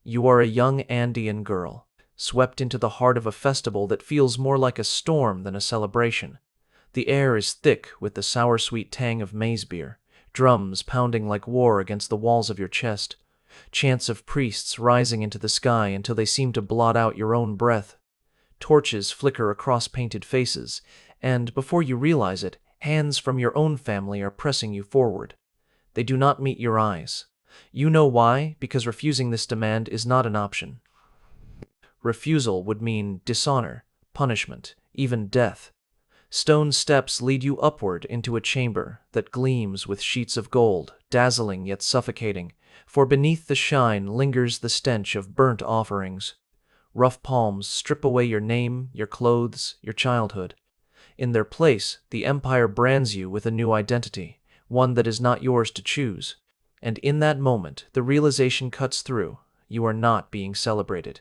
You are a young Andean girl, swept into the heart of a festival that feels more like a storm than a celebration. The air is thick with the sour-sweet tang of maize beer, drums pounding like war against the walls of your chest, chants of priests rising into the sky until they seem to blot out your own breath. Torches flicker across painted faces, and before you realize it, hands from your own family are pressing you forward. They do not meet your eyes. You know why, because refusing this demand is not an option. Refusal would mean dishonor, punishment, even death. Stone steps lead you upward into a chamber that gleams with sheets of gold, dazzling yet suffocating, for beneath the shine lingers the stench of burnt offerings. Rough palms strip away your name, your clothes, your childhood. In their place, the Empire brands you with a new identity, one that is not yours to choose. And in that moment, the realization cuts through. You are not being celebrated.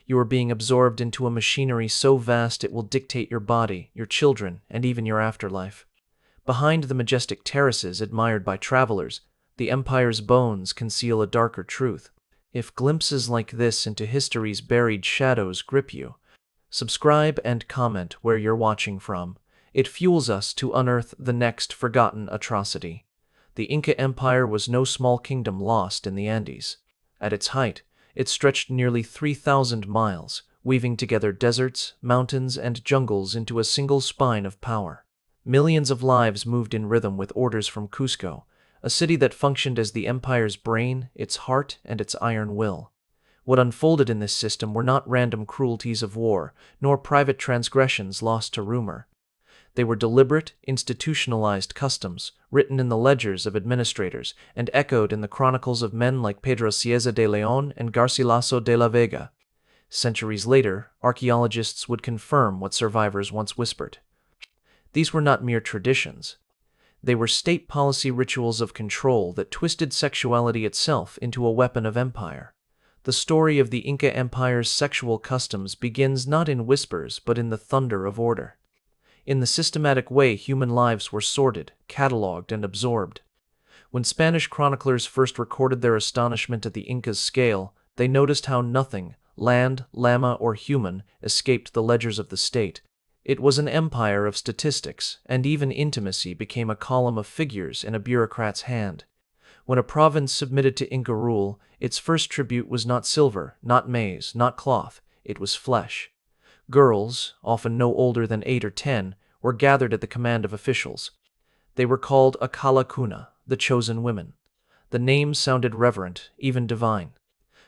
You are being absorbed into a machinery so vast it will dictate your body, your children, and even your afterlife. Behind the majestic terraces admired by travelers, the Empire's bones conceal a darker truth. If glimpses like this into history's buried shadows grip you, subscribe and comment where you're watching from. It fuels us to unearth the next forgotten atrocity. The Inca Empire was no small kingdom lost in the Andes. At its height, it stretched nearly 3,000 miles, weaving together deserts, mountains, and jungles into a single spine of power. Millions of lives moved in rhythm with orders from Cusco, a city that functioned as the empire's brain, its heart, and its iron will. What unfolded in this system were not random cruelties of war, nor private transgressions lost to rumor. They were deliberate, institutionalized customs, written in the ledgers of administrators and echoed in the chronicles of men like Pedro Cieza de León and Garcilaso de la Vega. Centuries later, archaeologists would confirm what survivors once whispered. These were not mere traditions. They were state policy rituals of control that twisted sexuality itself into a weapon of empire. The story of the Inca Empire's sexual customs begins not in whispers but in the thunder of order. In the systematic way human lives were sorted, catalogued, and absorbed. When Spanish chroniclers first recorded their astonishment at the Inca's scale, they noticed how nothing, land, llama, or human, escaped the ledgers of the state. It was an empire of statistics, and even intimacy became a column of figures in a bureaucrat's hand. When a province submitted to Inca rule, its first tribute was not silver, not maize, not cloth, it was flesh. Girls, often no older than 8 or 10, were gathered at the command of officials. They were called Akalakuna, the chosen women. The name sounded reverent, even divine.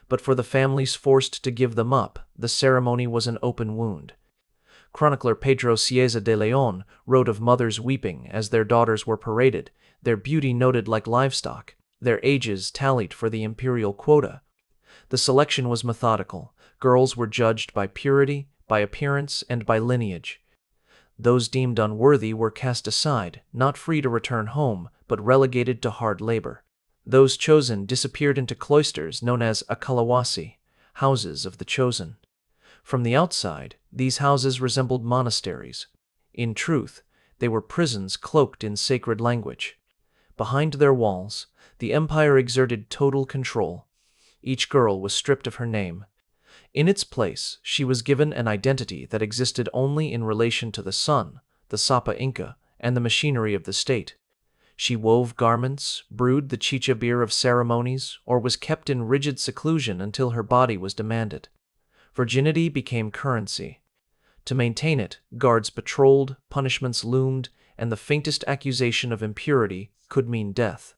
But for the families forced to give them up, the ceremony was an open wound. Chronicler Pedro Cieza de León wrote of mothers weeping as their daughters were paraded, their beauty noted like livestock, their ages tallied for the imperial quota. The selection was methodical. Girls were judged by purity, by appearance, and by lineage. Those deemed unworthy were cast aside, not free to return home, but relegated to hard labor. Those chosen disappeared into cloisters known as akalawasi, houses of the chosen. From the outside, these houses resembled monasteries. In truth, they were prisons cloaked in sacred language. Behind their walls, the empire exerted total control. Each girl was stripped of her name. In its place, she was given an identity that existed only in relation to the sun, the Sapa Inca, and the machinery of the state. She wove garments, brewed the chicha beer of ceremonies, or was kept in rigid seclusion until her body was demanded. Virginity became currency. To maintain it, guards patrolled, punishments loomed, and the faintest accusation of impurity could mean death.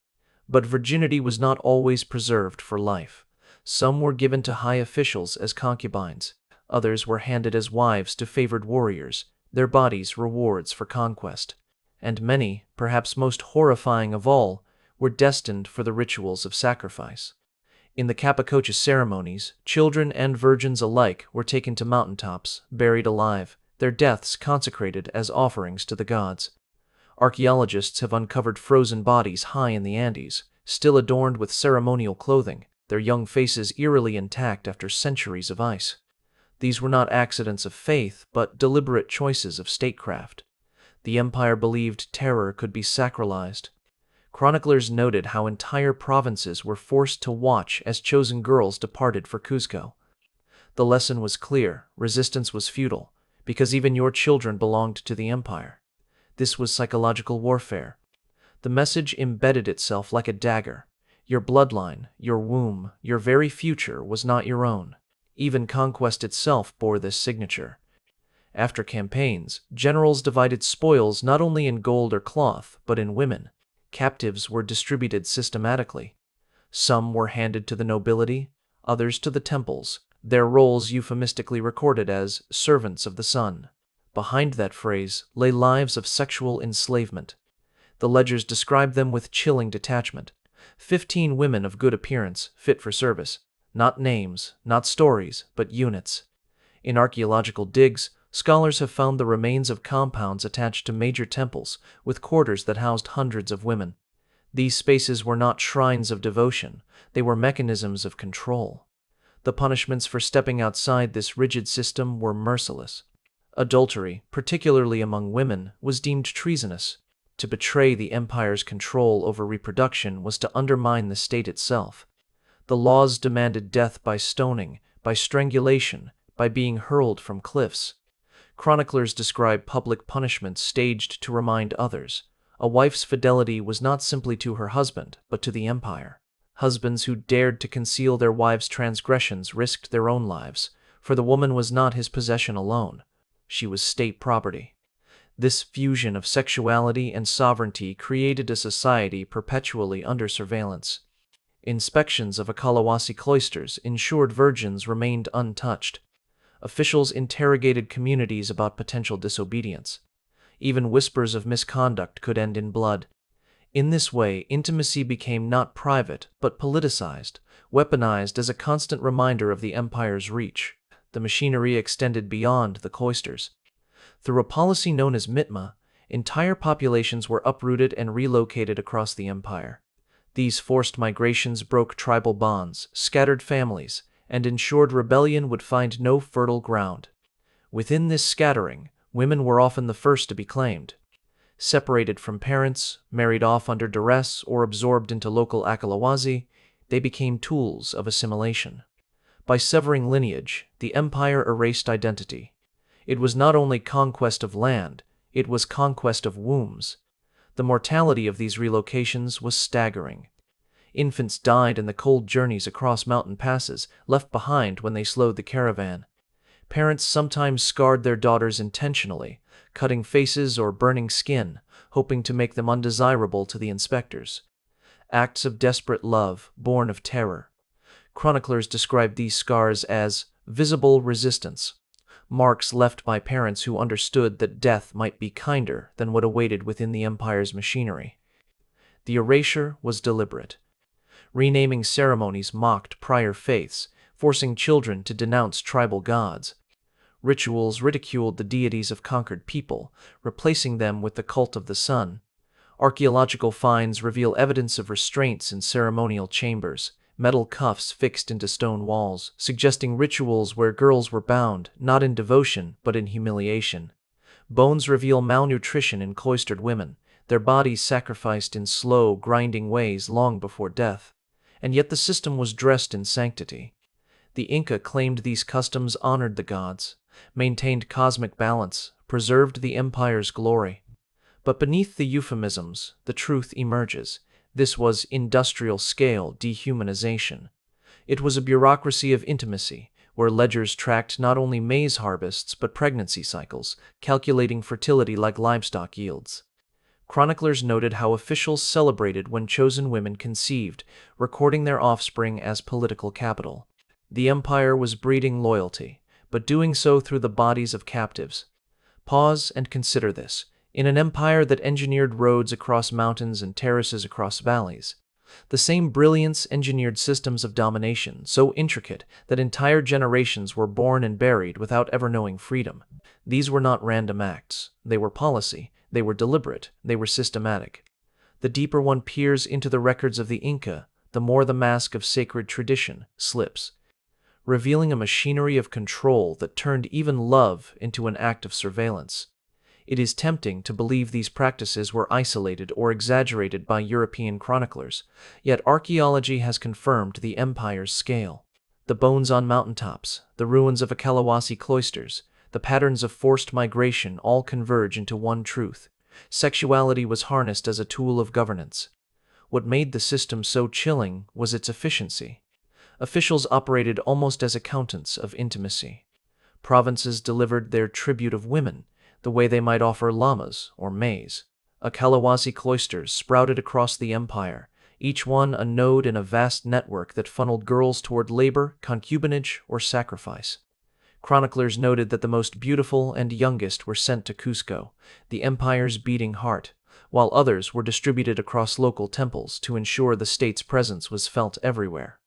But virginity was not always preserved for life. Some were given to high officials as concubines. Others were handed as wives to favored warriors, their bodies rewards for conquest. And many, perhaps most horrifying of all, were destined for the rituals of sacrifice. In the Capacocha ceremonies, children and virgins alike were taken to mountaintops, buried alive, their deaths consecrated as offerings to the gods. Archaeologists have uncovered frozen bodies high in the Andes, still adorned with ceremonial clothing, their young faces eerily intact after centuries of ice. These were not accidents of faith, but deliberate choices of statecraft. The empire believed terror could be sacralized. Chroniclers noted how entire provinces were forced to watch as chosen girls departed for Cuzco. The lesson was clear: resistance was futile, because even your children belonged to the empire. This was psychological warfare. The message embedded itself like a dagger. Your bloodline, your womb, your very future was not your own. Even conquest itself bore this signature. After campaigns, generals divided spoils not only in gold or cloth, but in women. Captives were distributed systematically. Some were handed to the nobility, others to the temples, their roles euphemistically recorded as servants of the sun. Behind that phrase lay lives of sexual enslavement. The ledgers described them with chilling detachment. 15 women of good appearance, fit for service. Not names, not stories, but units. In archaeological digs, scholars have found the remains of compounds attached to major temples, with quarters that housed hundreds of women. These spaces were not shrines of devotion, they were mechanisms of control. The punishments for stepping outside this rigid system were merciless. Adultery, particularly among women, was deemed treasonous. To betray the empire's control over reproduction was to undermine the state itself. The laws demanded death by stoning, by strangulation, by being hurled from cliffs. Chroniclers describe public punishments staged to remind others. A wife's fidelity was not simply to her husband, but to the empire. Husbands who dared to conceal their wives' transgressions risked their own lives, for the woman was not his possession alone. She was state property. This fusion of sexuality and sovereignty created a society perpetually under surveillance. Inspections of Akalawasi cloisters ensured virgins remained untouched. Officials interrogated communities about potential disobedience. Even whispers of misconduct could end in blood. In this way, intimacy became not private, but politicized, weaponized as a constant reminder of the empire's reach. The machinery extended beyond the cloisters. Through a policy known as mitma, entire populations were uprooted and relocated across the empire. These forced migrations broke tribal bonds, scattered families, and ensured rebellion would find no fertile ground. Within this scattering, women were often the first to be claimed. Separated from parents, married off under duress, or absorbed into local Akalawasi, they became tools of assimilation. By severing lineage, the empire erased identity. It was not only conquest of land, it was conquest of wombs. The mortality of these relocations was staggering. Infants died in the cold journeys across mountain passes, left behind when they slowed the caravan. Parents sometimes scarred their daughters intentionally, cutting faces or burning skin, hoping to make them undesirable to the inspectors. Acts of desperate love, born of terror. Chroniclers describe these scars as visible resistance, marks left by parents who understood that death might be kinder than what awaited within the empire's machinery. The erasure was deliberate. Renaming ceremonies mocked prior faiths, forcing children to denounce tribal gods. Rituals ridiculed the deities of conquered people, replacing them with the cult of the sun. Archaeological finds reveal evidence of restraints in ceremonial chambers, metal cuffs fixed into stone walls, suggesting rituals where girls were bound, not in devotion, but in humiliation. Bones reveal malnutrition in cloistered women, their bodies sacrificed in slow, grinding ways long before death. And yet the system was dressed in sanctity. The Inca claimed these customs honored the gods, maintained cosmic balance, preserved the empire's glory. But beneath the euphemisms, the truth emerges. This was industrial-scale dehumanization. It was a bureaucracy of intimacy, where ledgers tracked not only maize harvests but pregnancy cycles, calculating fertility like livestock yields. Chroniclers noted how officials celebrated when chosen women conceived, recording their offspring as political capital. The empire was breeding loyalty, but doing so through the bodies of captives. Pause and consider this. In an empire that engineered roads across mountains and terraces across valleys, the same brilliance engineered systems of domination so intricate that entire generations were born and buried without ever knowing freedom. These were not random acts. They were policy. They were deliberate. They were systematic. The deeper one peers into the records of the Inca, the more the mask of sacred tradition slips, revealing a machinery of control that turned even love into an act of surveillance. It is tempting to believe these practices were isolated or exaggerated by European chroniclers, yet archaeology has confirmed the empire's scale. The bones on mountaintops, the ruins of Akalawasi cloisters, the patterns of forced migration all converge into one truth: sexuality was harnessed as a tool of governance. What made the system so chilling was its efficiency. Officials operated almost as accountants of intimacy. Provinces delivered their tribute of women, the way they might offer llamas or maize. Akalawasi cloisters sprouted across the empire, each one a node in a vast network that funneled girls toward labor, concubinage, or sacrifice. Chroniclers noted that the most beautiful and youngest were sent to Cusco, the empire's beating heart, while others were distributed across local temples to ensure the state's presence was felt everywhere.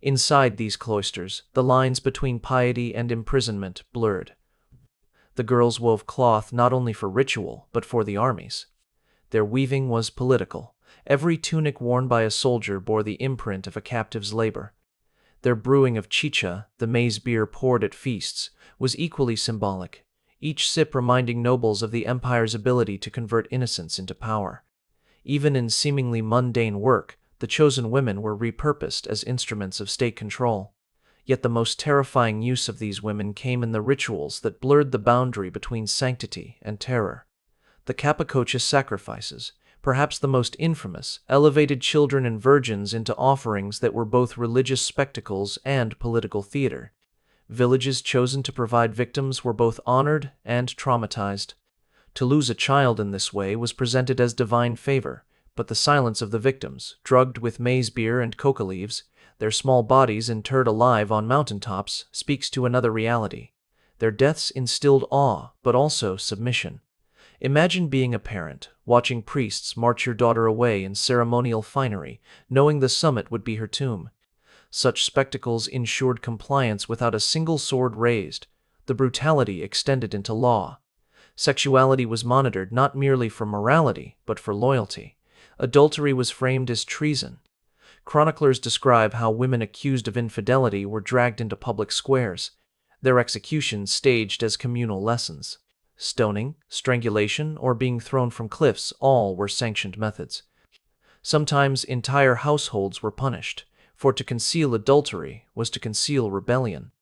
Inside these cloisters, the lines between piety and imprisonment blurred. The girls wove cloth not only for ritual, but for the armies. Their weaving was political. Every tunic worn by a soldier bore the imprint of a captive's labor. Their brewing of chicha, the maize beer poured at feasts, was equally symbolic, each sip reminding nobles of the empire's ability to convert innocence into power. Even in seemingly mundane work, the chosen women were repurposed as instruments of state control. Yet the most terrifying use of these women came in the rituals that blurred the boundary between sanctity and terror. The Capacocha sacrifices, perhaps the most infamous, elevated children and virgins into offerings that were both religious spectacles and political theater. Villages chosen to provide victims were both honored and traumatized. To lose a child in this way was presented as divine favor, but the silence of the victims, drugged with maize beer and coca leaves, their small bodies interred alive on mountaintops, speaks to another reality. Their deaths instilled awe, but also submission. Imagine being a parent, watching priests march your daughter away in ceremonial finery, knowing the summit would be her tomb. Such spectacles ensured compliance without a single sword raised. The brutality extended into law. Sexuality was monitored not merely for morality, but for loyalty. Adultery was framed as treason. Chroniclers describe how women accused of infidelity were dragged into public squares, their executions staged as communal lessons. Stoning, strangulation, or being thrown from cliffs all were sanctioned methods. Sometimes entire households were punished, for to conceal adultery was to conceal rebellion.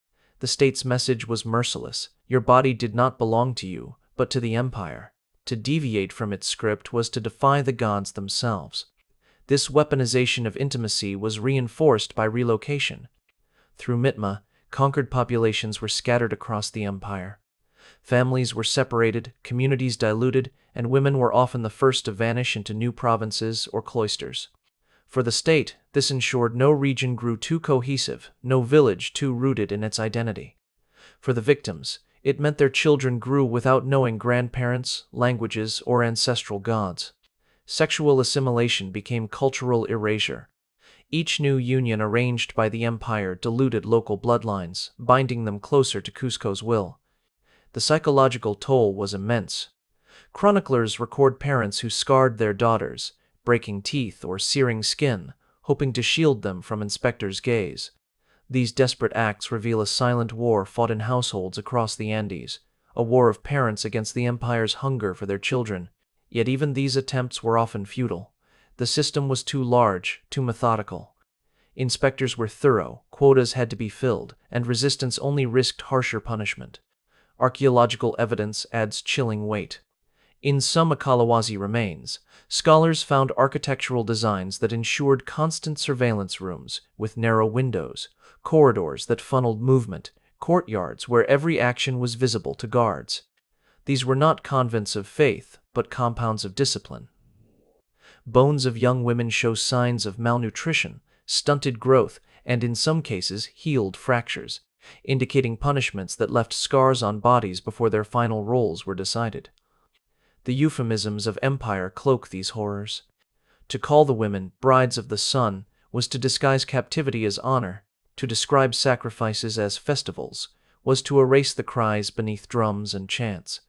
The state's message was merciless: your body did not belong to you, but to the empire. To deviate from its script was to defy the gods themselves. This weaponization of intimacy was reinforced by relocation. Through Mitma, conquered populations were scattered across the empire. Families were separated, communities diluted, and women were often the first to vanish into new provinces or cloisters. For the state, this ensured no region grew too cohesive, no village too rooted in its identity. For the victims, it meant their children grew without knowing grandparents, languages, or ancestral gods. Sexual assimilation became cultural erasure. Each new union arranged by the empire diluted local bloodlines, binding them closer to Cusco's will. The psychological toll was immense. Chroniclers record parents who scarred their daughters, breaking teeth or searing skin, hoping to shield them from inspectors' gaze. These desperate acts reveal a silent war fought in households across the Andes, a war of parents against the empire's hunger for their children. Yet even these attempts were often futile. The system was too large, too methodical. Inspectors were thorough, quotas had to be filled, and resistance only risked harsher punishment. Archaeological evidence adds chilling weight. In some Akalawasi remains, scholars found architectural designs that ensured constant surveillance rooms with narrow windows, corridors that funneled movement, courtyards where every action was visible to guards. These were not convents of faith, but compounds of discipline. Bones of young women show signs of malnutrition, stunted growth, and in some cases healed fractures, indicating punishments that left scars on bodies before their final roles were decided. The euphemisms of empire cloak these horrors. To call the women brides of the sun was to disguise captivity as honor. To describe sacrifices as festivals was to erase the cries beneath drums and chants.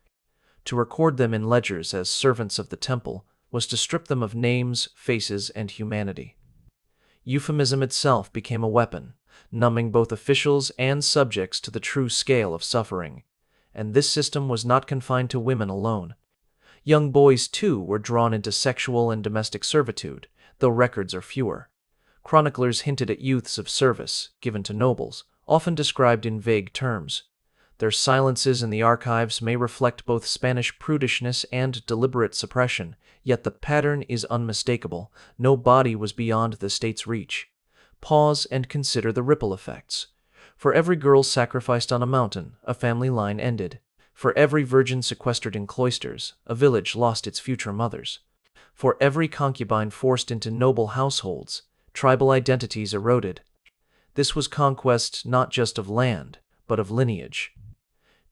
To record them in ledgers as servants of the temple was to strip them of names, faces, and humanity. Euphemism itself became a weapon, numbing both officials and subjects to the true scale of suffering. And this system was not confined to women alone. Young boys, too, were drawn into sexual and domestic servitude, though records are fewer. Chroniclers hinted at youths of service, given to nobles, often described in vague terms. Their silences in the archives may reflect both Spanish prudishness and deliberate suppression, yet the pattern is unmistakable. No body was beyond the state's reach. Pause and consider the ripple effects. For every girl sacrificed on a mountain, a family line ended. For every virgin sequestered in cloisters, a village lost its future mothers. For every concubine forced into noble households, tribal identities eroded. This was conquest not just of land, but of lineage.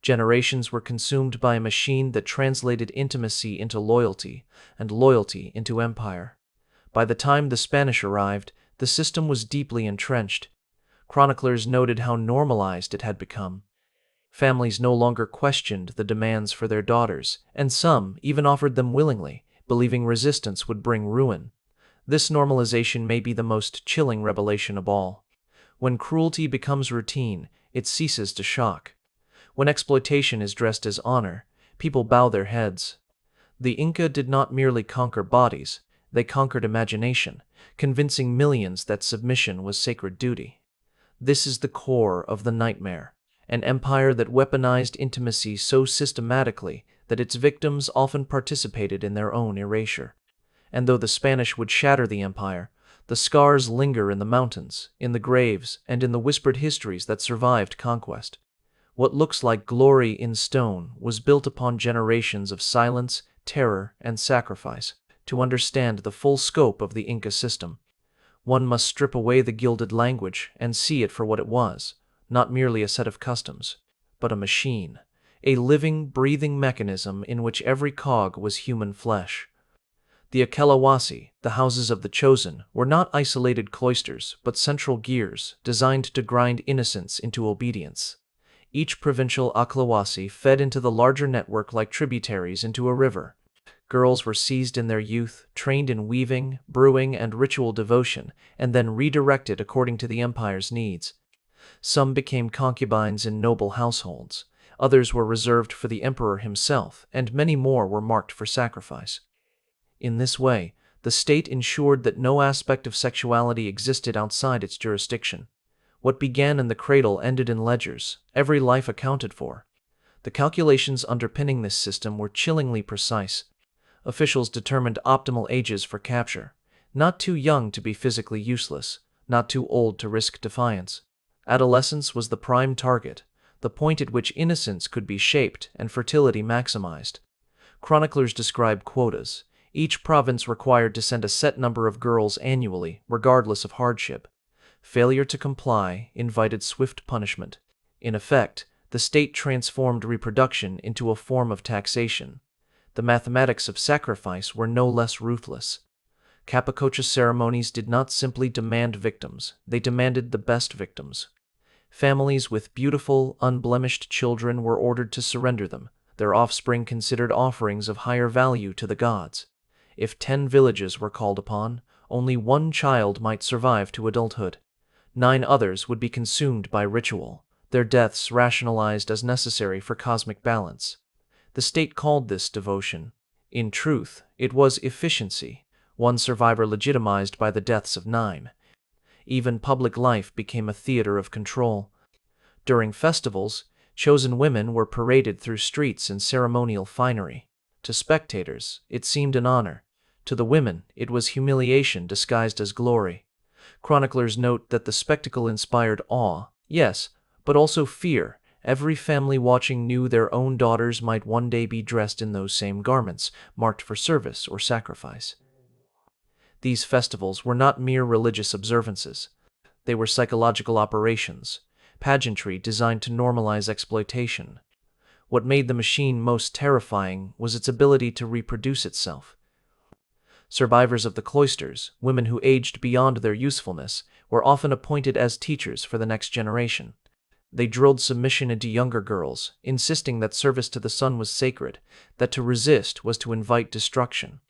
Generations were consumed by a machine that translated intimacy into loyalty, and loyalty into empire. By the time the Spanish arrived, the system was deeply entrenched. Chroniclers noted how normalized it had become. Families no longer questioned the demands for their daughters, and some even offered them willingly, believing resistance would bring ruin. This normalization may be the most chilling revelation of all. When cruelty becomes routine, it ceases to shock. When exploitation is dressed as honor, people bow their heads. The Inca did not merely conquer bodies, they conquered imagination, convincing millions that submission was sacred duty. This is the core of the nightmare, an empire that weaponized intimacy so systematically that its victims often participated in their own erasure. And though the Spanish would shatter the empire, the scars linger in the mountains, in the graves, and in the whispered histories that survived conquest. What looks like glory in stone was built upon generations of silence, terror, and sacrifice. To understand the full scope of the Inca system, one must strip away the gilded language and see it for what it was, not merely a set of customs, but a machine, a living, breathing mechanism in which every cog was human flesh. The Akelawasi, the houses of the chosen, were not isolated cloisters, but central gears designed to grind innocence into obedience. Each provincial Akelawasi fed into the larger network like tributaries into a river. Girls were seized in their youth, trained in weaving, brewing, and ritual devotion, and then redirected according to the empire's needs. Some became concubines in noble households, others were reserved for the emperor himself, and many more were marked for sacrifice. In this way, the state ensured that no aspect of sexuality existed outside its jurisdiction. What began in the cradle ended in ledgers, every life accounted for. The calculations underpinning this system were chillingly precise. Officials determined optimal ages for capture, not too young to be physically useless, not too old to risk defiance. Adolescence was the prime target, the point at which innocence could be shaped and fertility maximized. Chroniclers describe quotas. Each province required to send a set number of girls annually, regardless of hardship. Failure to comply invited swift punishment. In effect, the state transformed reproduction into a form of taxation. The mathematics of sacrifice were no less ruthless. Capacocha ceremonies did not simply demand victims, they demanded the best victims. Families with beautiful, unblemished children were ordered to surrender them, their offspring considered offerings of higher value to the gods. If 10 villages were called upon, only 1 child might survive to adulthood. 9 others would be consumed by ritual, their deaths rationalized as necessary for cosmic balance. The state called this devotion. In truth, it was efficiency, one survivor legitimized by the deaths of 9. Even public life became a theater of control. During festivals, chosen women were paraded through streets in ceremonial finery. To spectators, it seemed an honor. To the women, it was humiliation disguised as glory. Chroniclers note that the spectacle inspired awe, yes, but also fear. Every family watching knew their own daughters might one day be dressed in those same garments, marked for service or sacrifice. These festivals were not mere religious observances. They were psychological operations, pageantry designed to normalize exploitation. What made the machine most terrifying was its ability to reproduce itself. Survivors of the cloisters, women who aged beyond their usefulness, were often appointed as teachers for the next generation. They drilled submission into younger girls, insisting that service to the sun was sacred, that to resist was to invite destruction.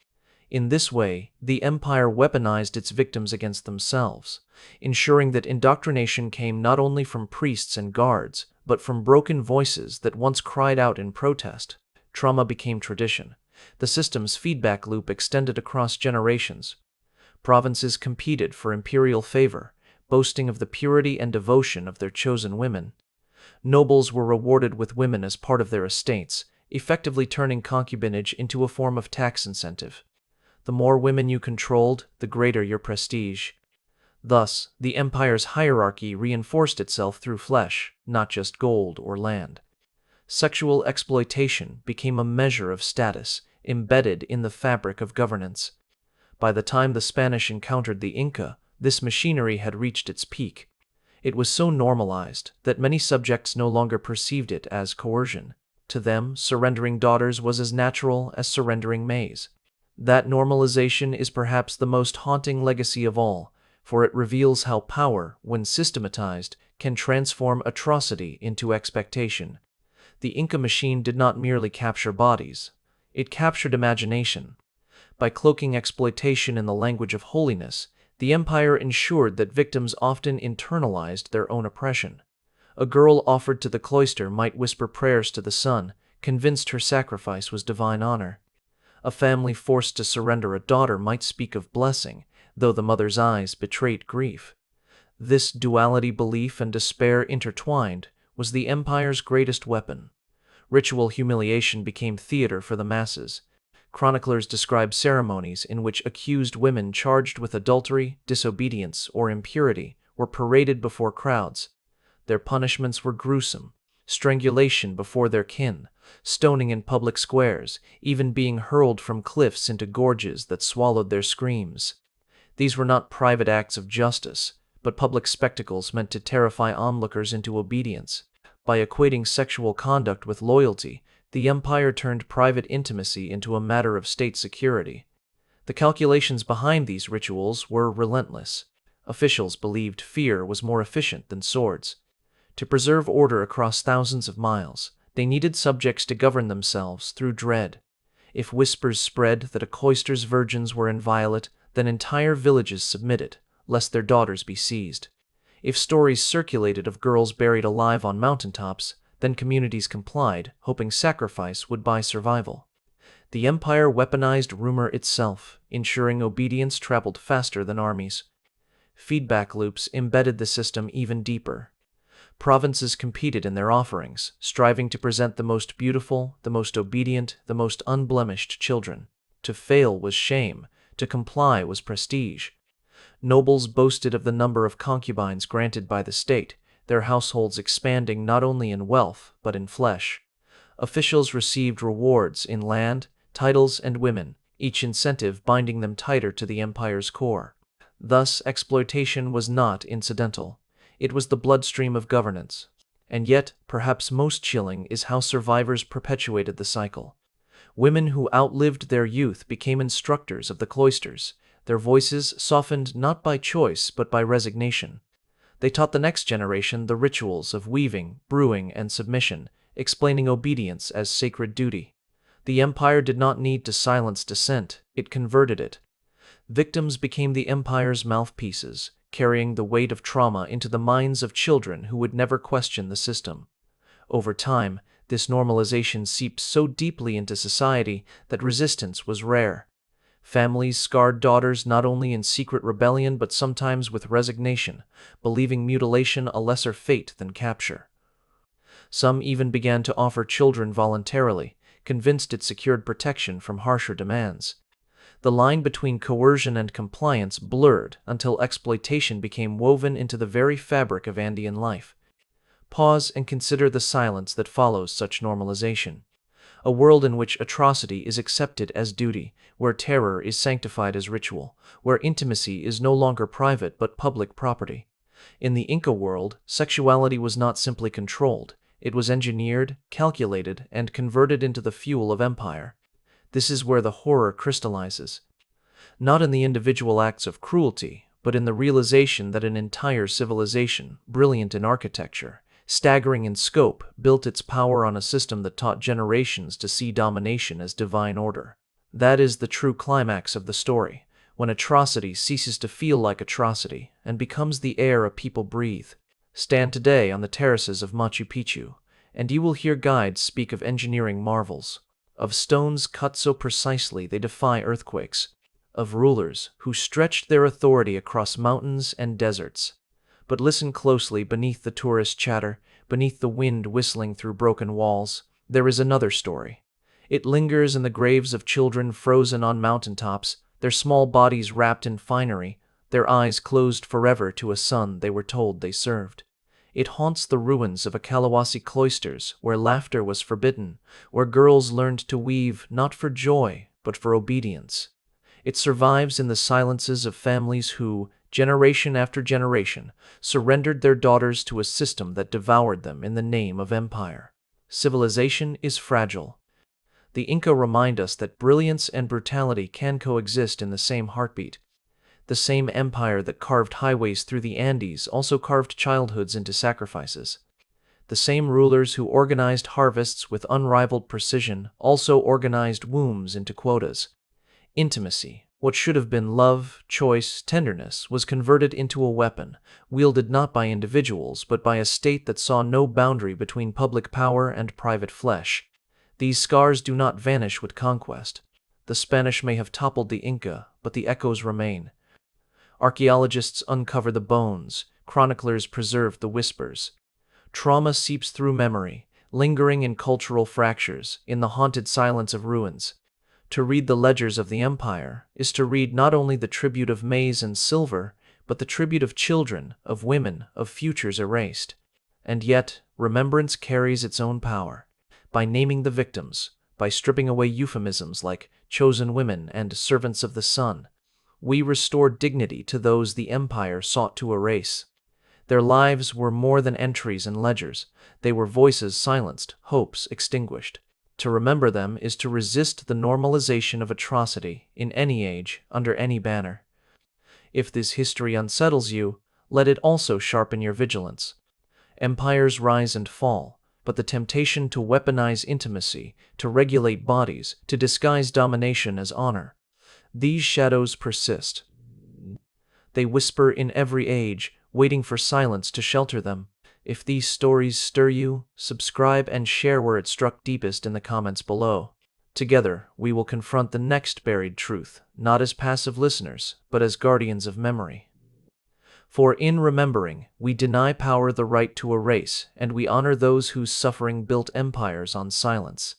In this way, the empire weaponized its victims against themselves, ensuring that indoctrination came not only from priests and guards, but from broken voices that once cried out in protest. Trauma became tradition. The system's feedback loop extended across generations. Provinces competed for imperial favor, boasting of the purity and devotion of their chosen women. Nobles were rewarded with women as part of their estates, effectively turning concubinage into a form of tax incentive. The more women you controlled, the greater your prestige. Thus, the empire's hierarchy reinforced itself through flesh, not just gold or land. Sexual exploitation became a measure of status, embedded in the fabric of governance. By the time the Spanish encountered the Inca, this machinery had reached its peak. It was so normalized that many subjects no longer perceived it as coercion. To them, surrendering daughters was as natural as surrendering maize. That normalization is perhaps the most haunting legacy of all, for it reveals how power, when systematized, can transform atrocity into expectation. The Inca machine did not merely capture bodies, it captured imagination. By cloaking exploitation in the language of holiness, the empire ensured that victims often internalized their own oppression. A girl offered to the cloister might whisper prayers to the sun, convinced her sacrifice was divine honor. A family forced to surrender a daughter might speak of blessing, though the mother's eyes betrayed grief. This duality, belief and despair intertwined, was the empire's greatest weapon. Ritual humiliation became theater for the masses. Chroniclers describe ceremonies in which accused women charged with adultery, disobedience, or impurity were paraded before crowds. Their punishments were gruesome: strangulation before their kin, stoning in public squares, even being hurled from cliffs into gorges that swallowed their screams. These were not private acts of justice, but public spectacles meant to terrify onlookers into obedience. By equating sexual conduct with loyalty, the empire turned private intimacy into a matter of state security. The calculations behind these rituals were relentless. Officials believed fear was more efficient than swords. To preserve order across thousands of miles, they needed subjects to govern themselves through dread. If whispers spread that a cloister's virgins were inviolate, then entire villages submitted, lest their daughters be seized. If stories circulated of girls buried alive on mountaintops, then communities complied, hoping sacrifice would buy survival. The empire weaponized rumor itself, ensuring obedience traveled faster than armies. Feedback loops embedded the system even deeper. Provinces competed in their offerings, striving to present the most beautiful, the most obedient, the most unblemished children. To fail was shame, to comply was prestige. Nobles boasted of the number of concubines granted by the state, their households expanding not only in wealth but in flesh. Officials received rewards in land, titles, and women, each incentive binding them tighter to the empire's core. Thus, exploitation was not incidental. It was the bloodstream of governance. And yet, perhaps most chilling is how survivors perpetuated the cycle. Women who outlived their youth became instructors of the cloisters, their voices softened not by choice but by resignation. They taught the next generation the rituals of weaving, brewing, and submission, explaining obedience as sacred duty. The empire did not need to silence dissent, it converted it. Victims became the empire's mouthpieces, carrying the weight of trauma into the minds of children who would never question the system. Over time, this normalization seeped so deeply into society that resistance was rare. Families scarred daughters not only in secret rebellion but sometimes with resignation, believing mutilation a lesser fate than capture. Some even began to offer children voluntarily, convinced it secured protection from harsher demands. The line between coercion and compliance blurred until exploitation became woven into the very fabric of Andean life. Pause and consider the silence that follows such normalization. A world in which atrocity is accepted as duty, where terror is sanctified as ritual, where intimacy is no longer private but public property. In the Inca world, sexuality was not simply controlled, it was engineered, calculated, and converted into the fuel of empire. This is where the horror crystallizes. Not in the individual acts of cruelty, but in the realization that an entire civilization, brilliant in architecture, staggering in scope, built its power on a system that taught generations to see domination as divine order. That is the true climax of the story, when atrocity ceases to feel like atrocity and becomes the air a people breathe. Stand today on the terraces of Machu Picchu, and you will hear guides speak of engineering marvels, of stones cut so precisely they defy earthquakes, of rulers who stretched their authority across mountains and deserts. But listen closely beneath the tourist chatter, beneath the wind whistling through broken walls. There is another story. It lingers in the graves of children frozen on mountaintops, their small bodies wrapped in finery, their eyes closed forever to a sun they were told they served. It haunts the ruins of Akalawasi cloisters, where laughter was forbidden, where girls learned to weave not for joy, but for obedience. It survives in the silences of families who, generation after generation, surrendered their daughters to a system that devoured them in the name of empire. Civilization is fragile. The Inca remind us that brilliance and brutality can coexist in the same heartbeat. The same empire that carved highways through the Andes also carved childhoods into sacrifices. The same rulers who organized harvests with unrivaled precision also organized wombs into quotas. Intimacy, what should have been love, choice, tenderness, was converted into a weapon, wielded not by individuals but by a state that saw no boundary between public power and private flesh. These scars do not vanish with conquest. The Spanish may have toppled the Inca, but the echoes remain. Archaeologists uncover the bones, chroniclers preserve the whispers. Trauma seeps through memory, lingering in cultural fractures, in the haunted silence of ruins. To read the ledgers of the empire is to read not only the tribute of maize and silver, but the tribute of children, of women, of futures erased. And yet, remembrance carries its own power. By naming the victims, by stripping away euphemisms like chosen women and servants of the sun, we restore dignity to those the empire sought to erase. Their lives were more than entries in ledgers. They were voices silenced, hopes extinguished. To remember them is to resist the normalization of atrocity in any age, under any banner. If this history unsettles you, let it also sharpen your vigilance. Empires rise and fall, but the temptation to weaponize intimacy, to regulate bodies, to disguise domination as honor, these shadows persist. They whisper in every age, waiting for silence to shelter them. If these stories stir you, subscribe and share where it struck deepest in the comments below. Together, we will confront the next buried truth, not as passive listeners, but as guardians of memory. For in remembering, we deny power the right to erase, and we honor those whose suffering built empires on silence.